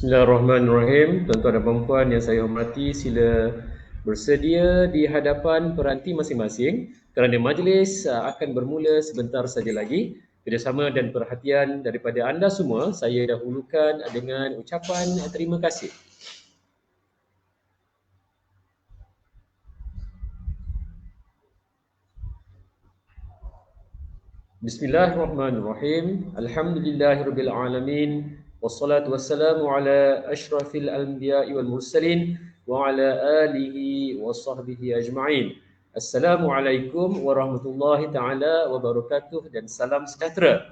Bismillahirrahmanirrahim. Tuan-tuan dan puan-puan yang saya hormati, sila bersedia di hadapan peranti masing-masing kerana majlis akan bermula sebentar saja lagi. Kerjasama dan perhatian daripada anda semua saya dahulukan dengan ucapan terima kasih. Bismillahirrahmanirrahim. Alhamdulillahirabbil alamin. Wassalatu wassalamu ala asyrafil anbiya'i wal mursalin wa ala alihi wa sahbihi ajma'in. Assalamualaikum warahmatullahi taala wabarakatuh dan salam sejahtera.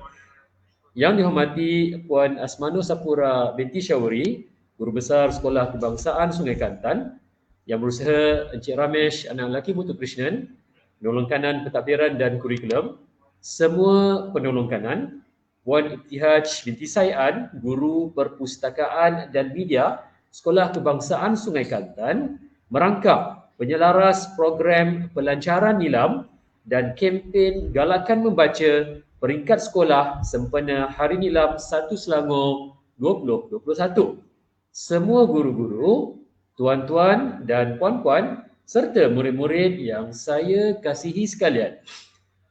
Yang dihormati Puan Asmano Sapura binti Syawri, Guru Besar Sekolah Kebangsaan Sungai Kantan, yang berusaha Encik Ramesh anak lelaki Muthu Krishnan, penolong kanan pentadbiran dan kurikulum, semua penolong kanan, Puan Ibtihaj binti Saian, Guru Perpustakaan dan Media Sekolah Kebangsaan Sungai Kantan, merangkap penyelaras program pelancaran nilam dan kempen galakan membaca peringkat sekolah sempena Hari Nilam 1 Selangor 2021. Semua guru-guru, tuan-tuan dan puan-puan serta murid-murid yang saya kasihi sekalian.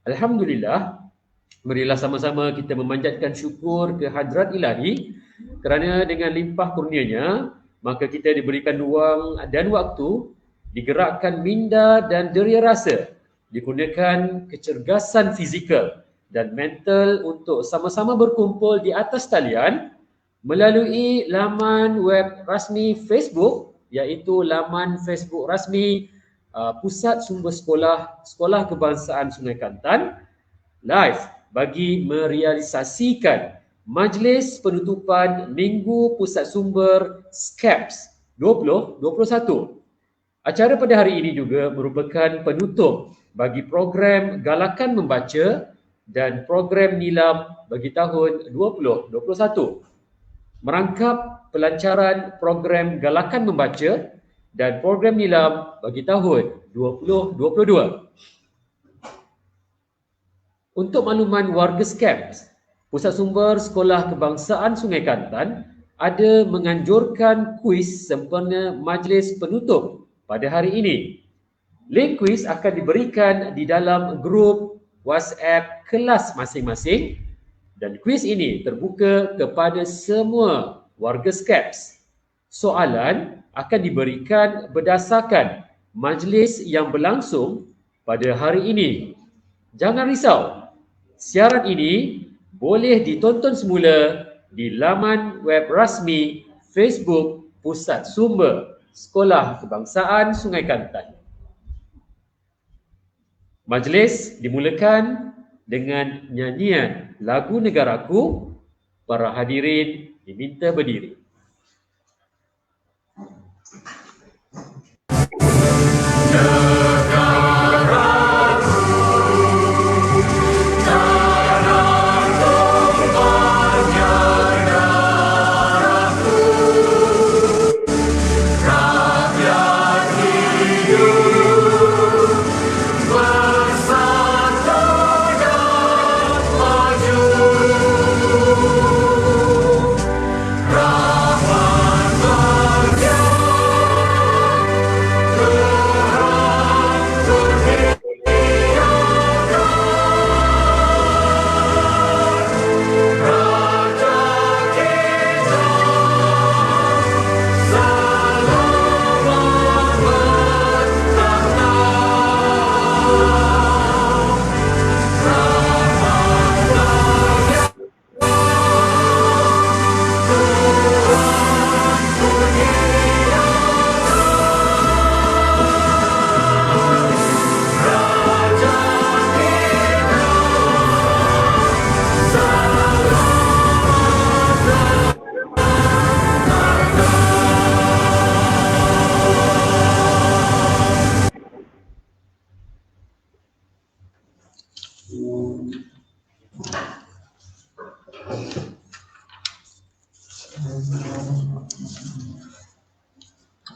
Alhamdulillah, marilah sama-sama kita memanjatkan syukur ke hadrat ilahi kerana dengan limpah kurnianya maka kita diberikan ruang dan waktu, digerakkan minda dan deria rasa, dikurniakan kecergasan fizikal dan mental untuk sama-sama berkumpul di atas talian melalui laman web rasmi Facebook, iaitu laman Facebook rasmi Pusat Sumber Sekolah Kebangsaan Sungai Kantan live bagi merealisasikan Majlis Penutupan Minggu Pusat Sumber SCAPS 2021. Acara pada hari ini juga merupakan penutup bagi program Galakan Membaca dan program Nilam bagi tahun 2021. Merangkap pelancaran program Galakan Membaca dan program nilam bagi tahun 2022. Untuk makluman warga SCAPS, Pusat Sumber Sekolah Kebangsaan Sungai Kantan ada menganjurkan kuis sempena majlis penutup pada hari ini. Link kuis akan diberikan di dalam grup WhatsApp kelas masing-masing dan kuis ini terbuka kepada semua warga SCAPS. Soalan akan diberikan berdasarkan majlis yang berlangsung pada hari ini. Jangan risau, siaran ini boleh ditonton semula di laman web rasmi Facebook Pusat Sumber Sekolah Kebangsaan Sungai Kantan. Majlis dimulakan dengan nyanyian lagu Negaraku. Para hadirin diminta berdiri.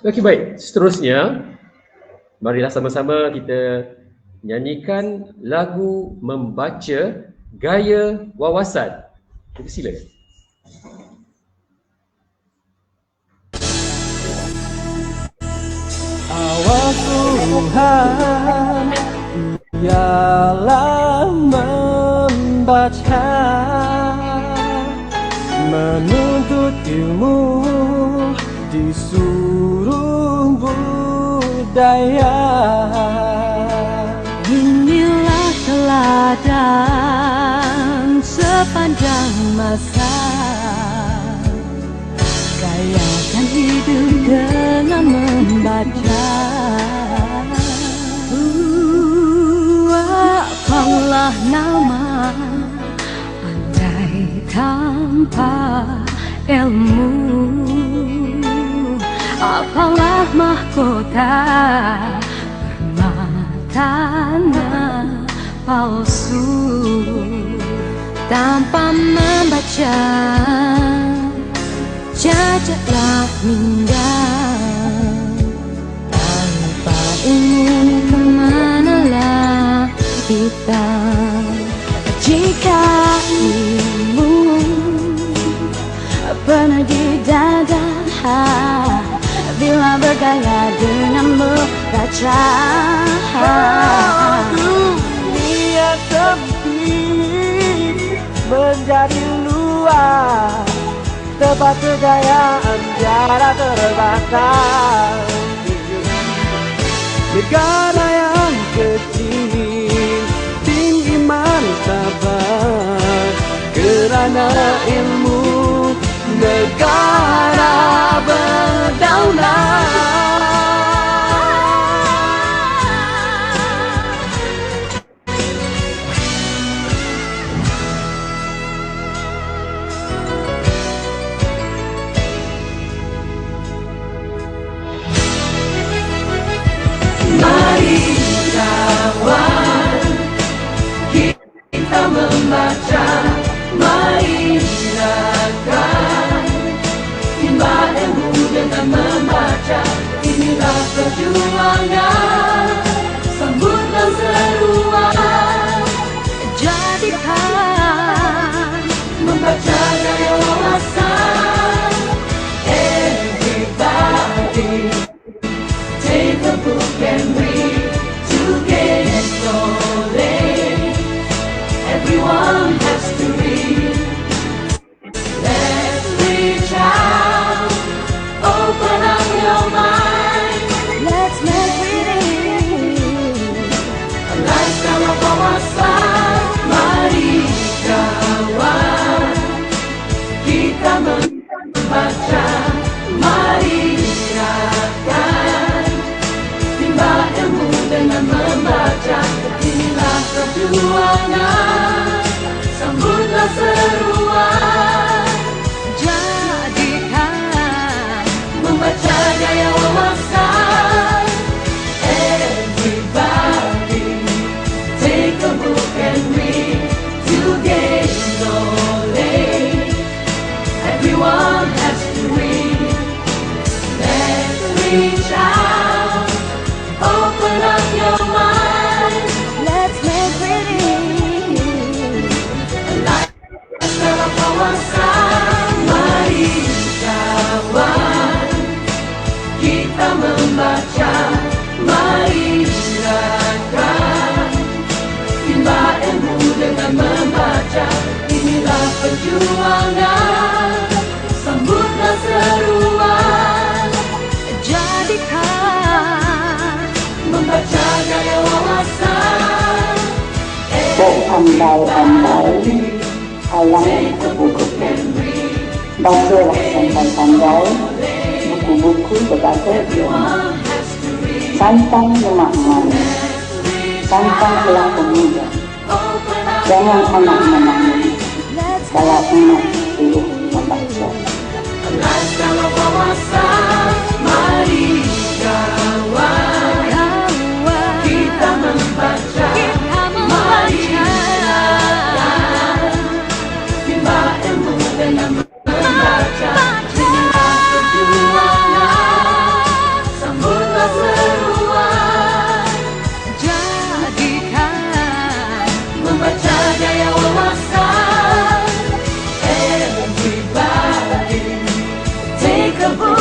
Okey, baik. Seterusnya, marilah sama-sama kita nyanyikan lagu Membaca Gaya Wawasan. Kita silakan. Tuhan ialah membaca, menuntut ilmu di seluruh budaya. Inilah teladan sepanjang masa, gayakan hidup dengan membaca. Apalah nama andai tanpa ilmu, apalah mahkota permatanya palsu. Tanpa membaca cacatlah minda, tanpa ilmu kemanalah kita. Jika ilmu pernah di dada, bila bergaya dengan membaca. Dunia sempit menjadi luas, tempat kejayaan jarak terbatas. Negara yang kecil, tinggi martabat, kerana ilmu negara berdaulat. Mari kawan, kita membaca. Mari silakan, timba ilmu dengan membaca. Inilah perjuangan, sambutlah seruan. Jadikan membaca gaya wawasan. Everybody take a book and read to gain knowledge. Everyone has to read. Let's reach out, open up your mind. Let's make reading a lifestyle of wawasan. Mari kawan, kita membaca. Mari silakan, timba ilmu dengan membaca. Inilah perjuangan, sambutlah seruan. Jadikan membaca gaya wawasan. Everybody take a book and read to gain knowledge. Everyone has to read. Let's reach out, open up your mind. Let's make reading a lifestyle of wawasan. Mari kawan, kita membaca. Mari silakan, timba ilmu dengan membaca. Inilah perjuangan, sambutlah seruan. Jadikan membaca gaya wawasan. Pandai-pandai, halang buku-buku. Bacalah pandai-pandai, buku-buku berbagai ilmu. Santang lemak-lemak, santang pelaku muda. Jangan anak-anaknya, kalau anak suruh membaca. Lifestyle of wawasan. Mari kawan, kita membaca. Mari silakan, timba ilmu dengan membaca. Inilah perjuangan, sambutlah seruan. Jadikan membaca gaya wawasan. Everybody take a book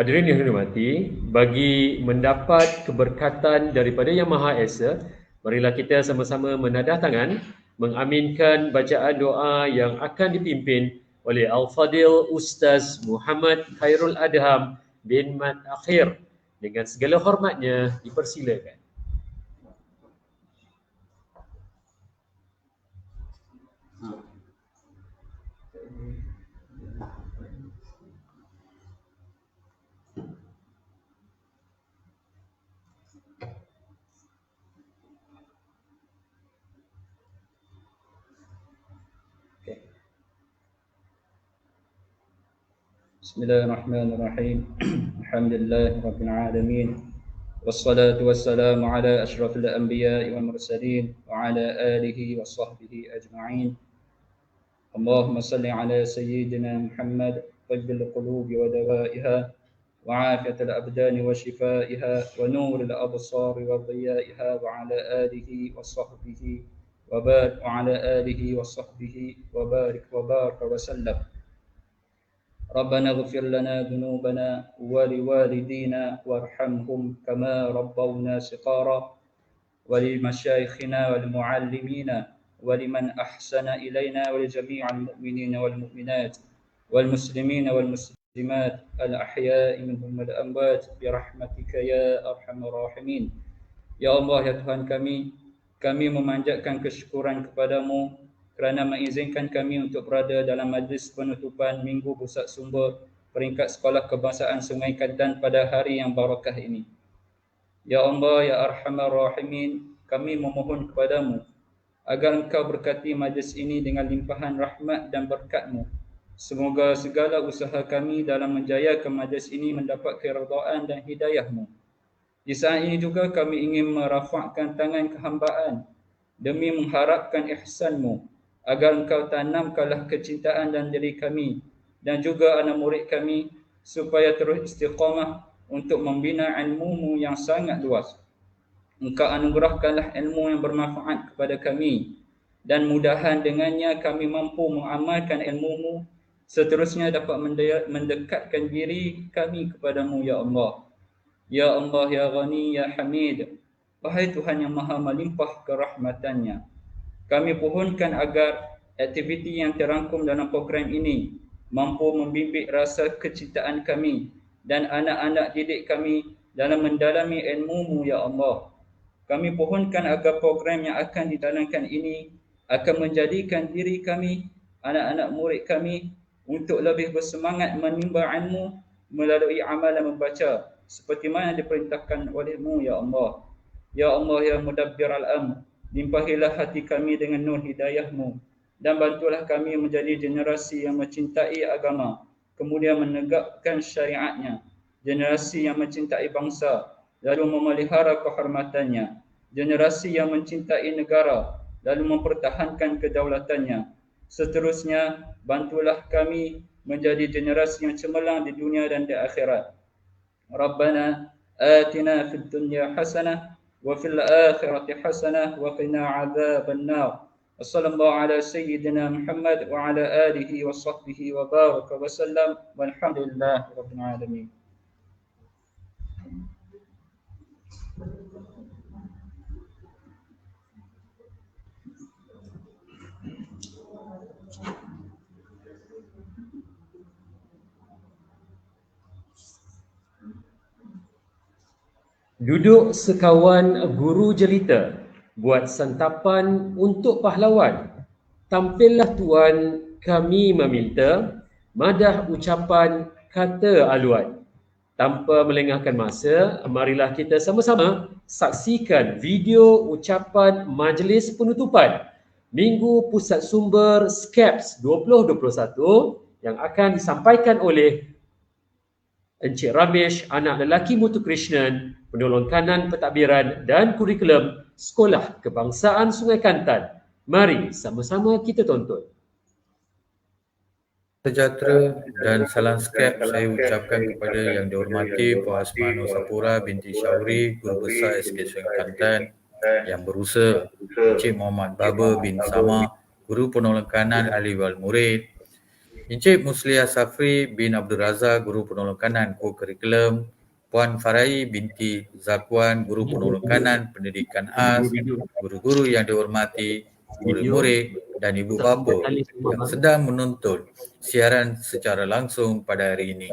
Hadirin yang dihormati, bagi mendapat keberkatan daripada Yang Maha Esa, marilah kita sama-sama menadah tangan, mengaminkan bacaan doa yang akan dipimpin oleh Al-Fadil Ustaz Muhammad Khairul Adham bin Mat Akhir. Dengan segala hormatnya, dipersilakan. بسم الله الرحمن الرحيم الحمد لله رب العالمين والصلاة والسلام على أشرف الأنبياء والمرسلين وعلى آله وصحبه أجمعين اللهم صل على سيدنا محمد طب القلوب ودوائها وعافية الأبدان وشفائها ونور الأبصار وضيائها وعلى آله وصحبه وبارك وعلى آله وصحبه وبارك وسلم. ربنا اغفر لنا ذنوبنا ولوالدينا وارحمهم كما ربونا صغارا ولمشايخنا والمعلمين ولمن أحسن إلينا ولجميع المؤمنين والمؤمنات والمسلمين والمسلمات الأحياء منهم والأموات برحمتك يا أرحم الراحمين. Ya Allah, ya Tuhan kami memanjatkan kesyukuran kepadamu kerana mengizinkan kami untuk berada dalam majlis penutupan Minggu Pusat Sumber peringkat Sekolah Kebangsaan Sungai Kelantan pada hari yang barakah ini. Ya Allah, ya Arhamar Rahimin, kami memohon kepadamu agar Engkau berkati majlis ini dengan limpahan rahmat dan berkat-Mu. Semoga segala usaha kami dalam menjayakan majlis ini mendapat keridaan dan hidayah-Mu. Di saat ini juga kami ingin merafakkan tangan kehambaan demi mengharapkan ihsan-Mu, agar Engkau tanamkanlah kecintaan dalam diri kami dan juga anak murid kami supaya terus istiqamah untuk membina ilmu-Mu yang sangat luas. Engkau anugerahkanlah ilmu yang bermanfaat kepada kami dan mudahan dengannya kami mampu mengamalkan ilmu-Mu, seterusnya dapat mendekatkan diri kami kepadamu, ya Allah. Ya Allah, ya Ghani, ya Hamid, wahai Tuhan yang maha melimpah kerahmatannya, kami pohonkan agar aktiviti yang terangkum dalam program ini mampu membimbing rasa kecintaan kami dan anak-anak didik kami dalam mendalami ilmu-Mu, ya Allah. Kami pohonkan agar program yang akan dijalankan ini akan menjadikan diri kami, anak-anak murid kami untuk lebih bersemangat menimba ilmu melalui amalan membaca seperti mana diperintahkan oleh-Mu, ya Allah. Ya Allah, ya Mudabbir al-Amr, limpahilah hati kami dengan nur hidayah-Mu dan bantulah kami menjadi generasi yang mencintai agama, kemudian menegakkan syariatnya, generasi yang mencintai bangsa lalu memelihara kehormatannya, generasi yang mencintai negara lalu mempertahankan kedaulatannya. Seterusnya, bantulah kami menjadi generasi yang cemerlang di dunia dan di akhirat. Rabbana atina fid dunya hasanah وفي الآخرة حسنة وقنا عذاب النار. وصلى الله على سيدنا محمد وعلى آله وصحبه وبارك وسلم والحمد لله رب العالمين. Duduk sekawan guru jelita, buat santapan untuk pahlawan. Tampillah Tuan, kami meminta, madah ucapan kata aluan. Tanpa melengahkan masa, marilah kita sama-sama saksikan video ucapan majlis penutupan Minggu Pusat Sumber SCAPS 2021 yang akan disampaikan oleh Encik Ramesh, anak lelaki Muthukrishnan, penolong kanan pentadbiran dan kurikulum Sekolah Kebangsaan Sungai Kelantan. Mari sama-sama kita tonton. Sejahtera dan salam skep saya ucapkan kepada yang dihormati Puan Asmano Sapura binti Syauri, Guru Besar SK Sungai Kelantan, yang berusaha Encik Muhammad Baba bin Sama, Guru Penolong Kanan Ahli Wal Murid, Encik Musliah Safri bin Abdul Razak, Guru Penolong Kanan Co-Curriculum, Puan Farai binti Zakwan, Guru Penolong Kanan Pendidikan AS, guru-guru yang dihormati, murid-murid dan ibu bapa yang sedang menonton siaran secara langsung pada hari ini.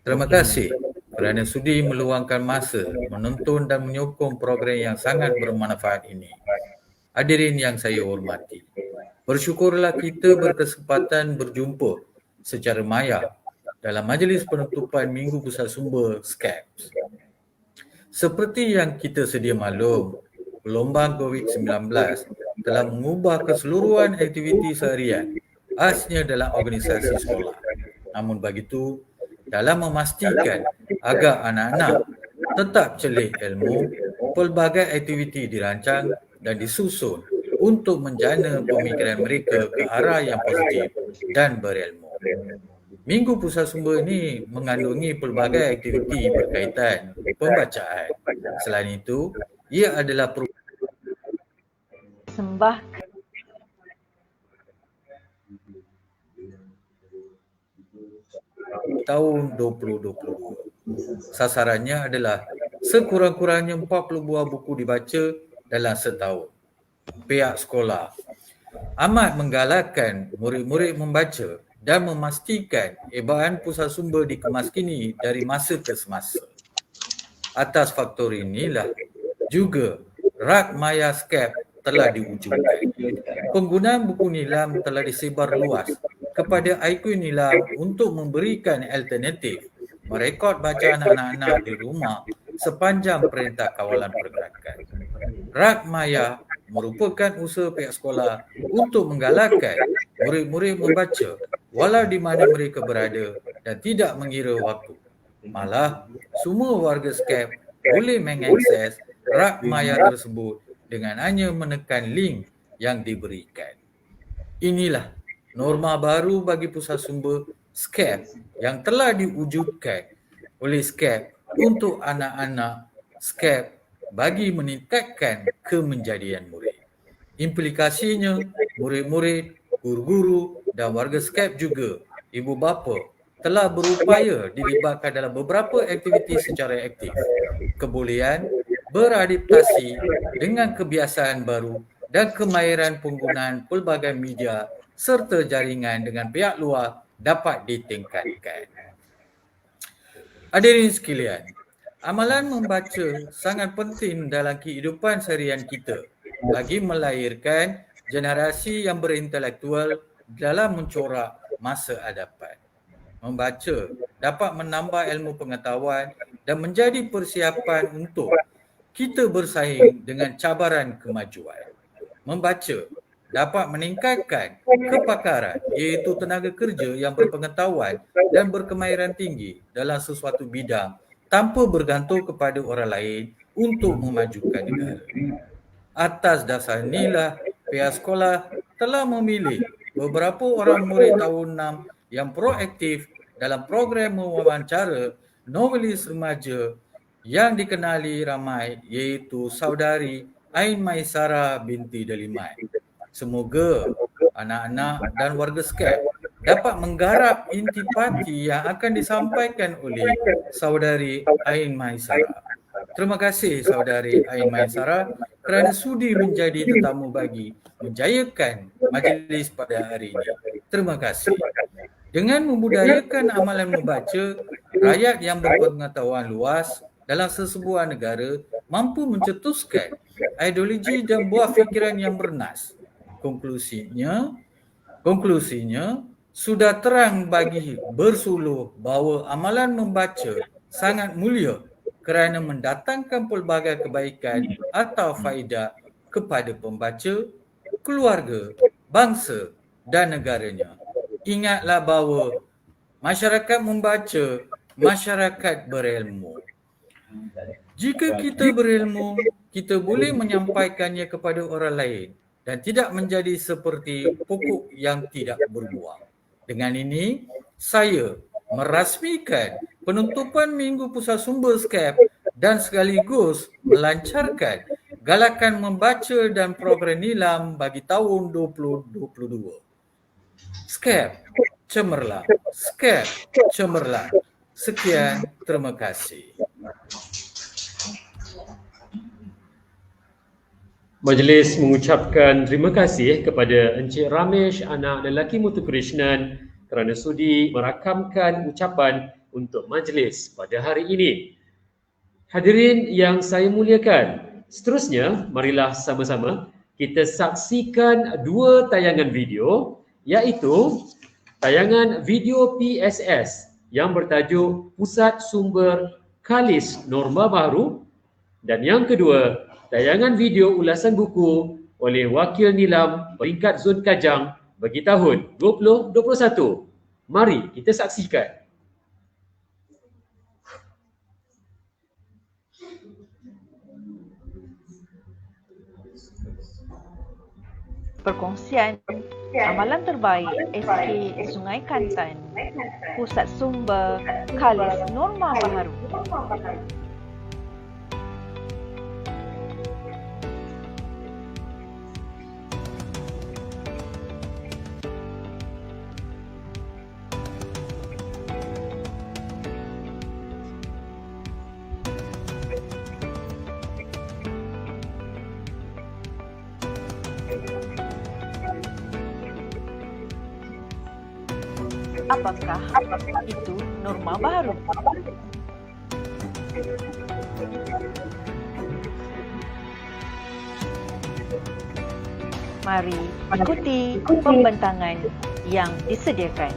Terima kasih kerana sudi meluangkan masa menonton dan menyokong program yang sangat bermanfaat ini. Hadirin yang saya hormati, bersyukurlah kita berkesempatan berjumpa secara maya dalam majlis penutupan Minggu Pusat Sumber SCAPS. Seperti yang kita sedia maklum, gelombang COVID-19 telah mengubah keseluruhan aktiviti seharian, khasnya dalam organisasi sekolah. Namun begitu, dalam memastikan agar anak-anak tetap celik ilmu, pelbagai aktiviti dirancang dan disusun untuk menjana pemikiran mereka ke arah yang positif dan berilmu. Minggu Pusat Sumber ini mengandungi pelbagai aktiviti berkaitan pembacaan. Selain itu, ia adalah sembah tahun 2022. Sasarannya adalah sekurang-kurangnya 40 buah buku dibaca dalam setahun. Pihak sekolah amat menggalakkan murid-murid membaca dan memastikan bahan pusat sumber dikemas kini dari masa ke semasa. Atas faktor inilah juga rak maya SCAP telah diwujudkan. Penggunaan buku nilam telah disebar luas kepada IQ nilam untuk memberikan alternatif merekod bacaan anak-anak di rumah sepanjang Perintah Kawalan Pergerakan. Rak maya merupakan usaha pihak sekolah untuk menggalakkan murid-murid membaca walau di mana mereka berada dan tidak mengira waktu. Malah, semua warga SCAP boleh mengakses rak maya tersebut dengan hanya menekan link yang diberikan. Inilah norma baru bagi pusat sumber SCAP yang telah diwujudkan oleh SCAP untuk anak-anak SCAP bagi meningkatkan kemenjadian murid. Implikasinya, murid-murid, guru-guru dan warga SCAP juga, ibu bapa, telah berupaya dilibatkan dalam beberapa aktiviti secara aktif. Kebolehan beradaptasi dengan kebiasaan baru dan kemahiran penggunaan pelbagai media serta jaringan dengan pihak luar dapat ditingkatkan. Hadirin sekalian, amalan membaca sangat penting dalam kehidupan seharian kita bagi melahirkan generasi yang berintelektual dalam mencorak masa hadapan. Membaca dapat menambah ilmu pengetahuan dan menjadi persiapan untuk kita bersaing dengan cabaran kemajuan. Membaca dapat meningkatkan kepakaran iaitu tenaga kerja yang berpengetahuan dan berkemahiran tinggi dalam sesuatu bidang tanpa bergantung kepada orang lain untuk memajukan negara. Atas dasar inilah pihak sekolah telah memilih beberapa orang murid tahun 6 yang proaktif dalam program mewawancara novelis remaja yang dikenali ramai iaitu saudari Ain Maisara binti Daliman. Semoga anak-anak dan warga SCAP dapat menggarap intipati yang akan disampaikan oleh saudari Ain Maisara. Terima kasih saudari Ain Maisara kerana sudi menjadi tetamu bagi menjayakan majlis pada hari ini. Terima kasih. Dengan membudayakan amalan membaca, rakyat yang berpengetahuan luas dalam sesebuah negara mampu mencetuskan ideologi dan buah fikiran yang bernas. Konklusinya sudah terang bagi bersuluh bahawa amalan membaca sangat mulia kerana mendatangkan pelbagai kebaikan atau faedah kepada pembaca, keluarga, bangsa dan negaranya. Ingatlah bahawa masyarakat membaca, masyarakat berilmu. Jika kita berilmu, kita boleh menyampaikannya kepada orang lain dan tidak menjadi seperti pokok yang tidak berbuah. Dengan ini, saya merasmikan penutupan Minggu Pusat Sumber SCAP dan sekaligus melancarkan galakan membaca dan program nilam bagi tahun 2022. SCAP cemerlang. Skep, cemerlang. Sekian, terima kasih. Majlis mengucapkan terima kasih kepada Encik Ramesh, anak lelaki Muthukrishnan kerana sudi merakamkan ucapan untuk majlis pada hari ini. Hadirin yang saya muliakan, seterusnya marilah sama-sama kita saksikan dua tayangan video, iaitu tayangan video PSS yang bertajuk Pusat Sumber Khalis Norma Baharu, dan yang kedua tayangan video ulasan buku oleh Wakil Nilam peringkat Zon Kajang bagi tahun 2021. Mari kita saksikan. Perkongsian amalan terbaik SK Sungai Kantan, Pusat Sumber Khalis Norma Baharu. Apakah itu norma baru? Mari ikuti pembentangan yang disediakan.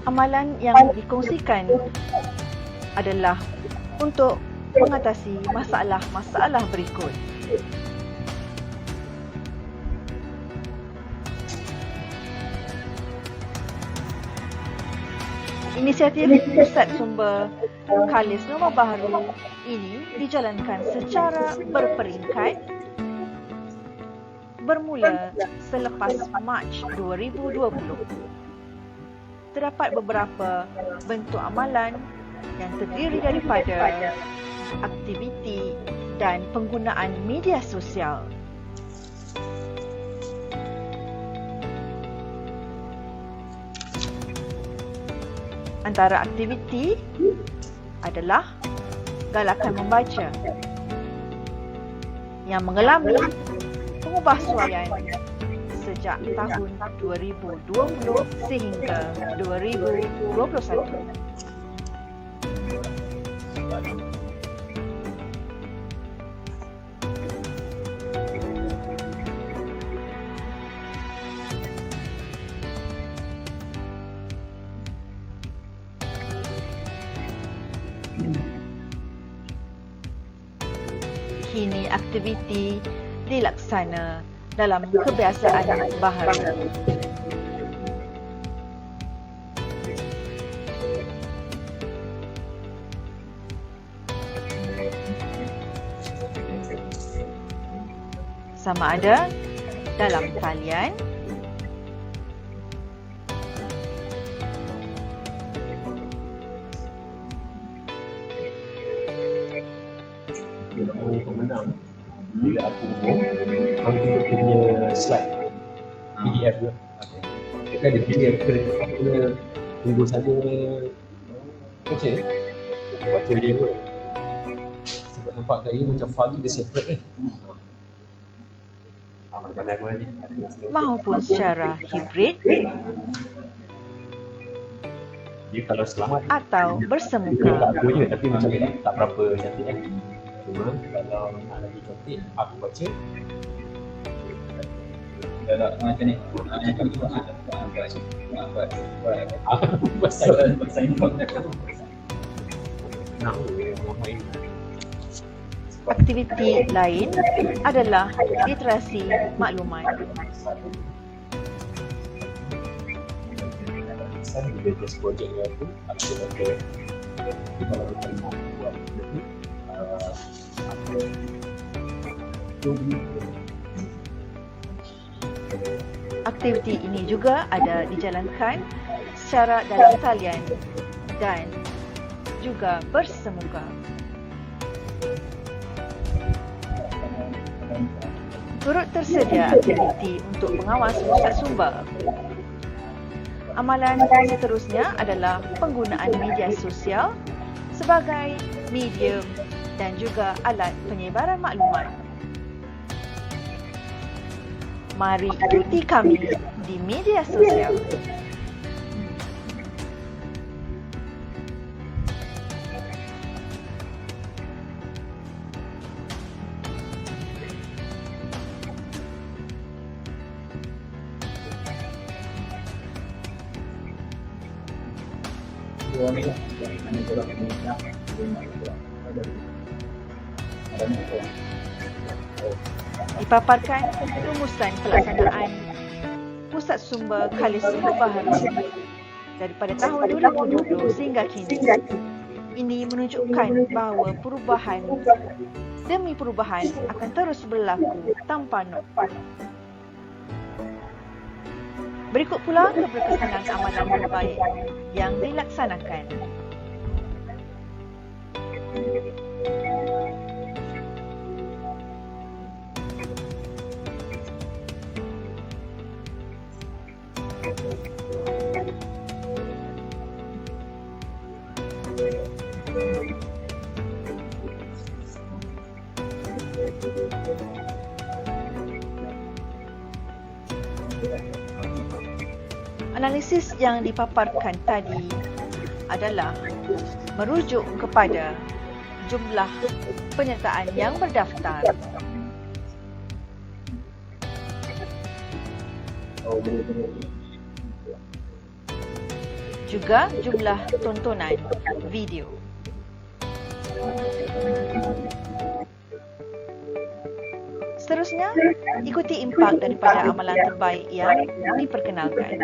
Amalan yang dikongsikan adalah untuk mengatasi masalah-masalah berikut. Inisiatif Pusat Sumber Khalis Norma Baharu ini dijalankan secara berperingkat bermula selepas Mac 2020. Terdapat beberapa bentuk amalan yang terdiri daripada aktiviti dan penggunaan media sosial. Antara aktiviti adalah galakan membaca yang mengalami pengubahsuaian sejak tahun 2020 sehingga 2021. Kini aktiviti dilaksana dalam kebiasaan baharu. Sama ada dalam talian, pemenang bila aku ambil dia punya slide PDF tu. Kita ada PDF kena tunggu saja okey baca dia pun sebab nampak kat ini macam file dia separate maupun secara hibrid dia kalau selamat atau dia bersemuka. kat aku je tapi macam ni tak berapa cantik cuma kalau nak lagi cantik aku baca Dah macam ni. Aktiviti lain adalah literasi maklumat. kesan bila just projeknya tu ada di mana kita nak buat jadi apa tu. Aktiviti ini juga ada dijalankan secara dalam talian dan juga bersemuka. Turut tersedia aktiviti untuk pengawas pusat sumber. Amalan seterusnya adalah penggunaan media sosial sebagai medium dan juga alat penyebaran maklumat. Mari ikuti kami di media sosial. Dipaparkan rumusan pelaksanaan pusat sumber kali sumber baharu daripada tahun 2020 sehingga kini. Ini menunjukkan bahawa perubahan demi perubahan akan terus berlaku tanpa nokta. Berikut pula keberkesanan amalan terbaik yang dilaksanakan. Analisis yang dipaparkan tadi adalah merujuk kepada jumlah penyertaan yang berdaftar, juga jumlah tontonan video. Seterusnya, ikuti impak daripada amalan terbaik yang diperkenalkan.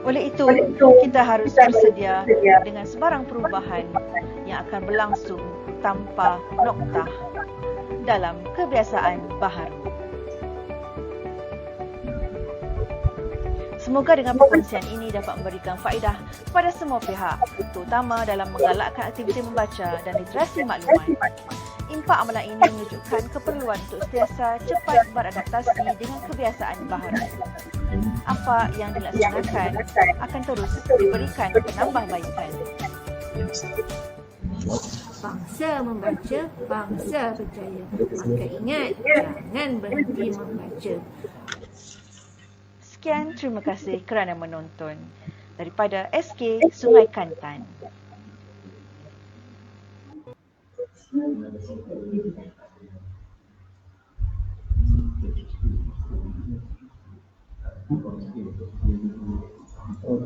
Oleh itu, kita harus bersedia dengan sebarang perubahan yang akan berlangsung tanpa noktah dalam kebiasaan baharu. Semoga dengan perkongsian ini dapat memberikan faedah kepada semua pihak, terutama dalam menggalakkan aktiviti membaca dan literasi maklumat. Impak amalan ini menunjukkan keperluan untuk sentiasa cepat beradaptasi dengan kebiasaan baharu. Apa yang dilaksanakan akan terus diberikan penambahbaikan. Bangsa membaca, bangsa berjaya. Maka ingat, jangan berhenti membaca. Sekian, terima kasih kerana menonton. Daripada SK Sungai Kantan. Oh,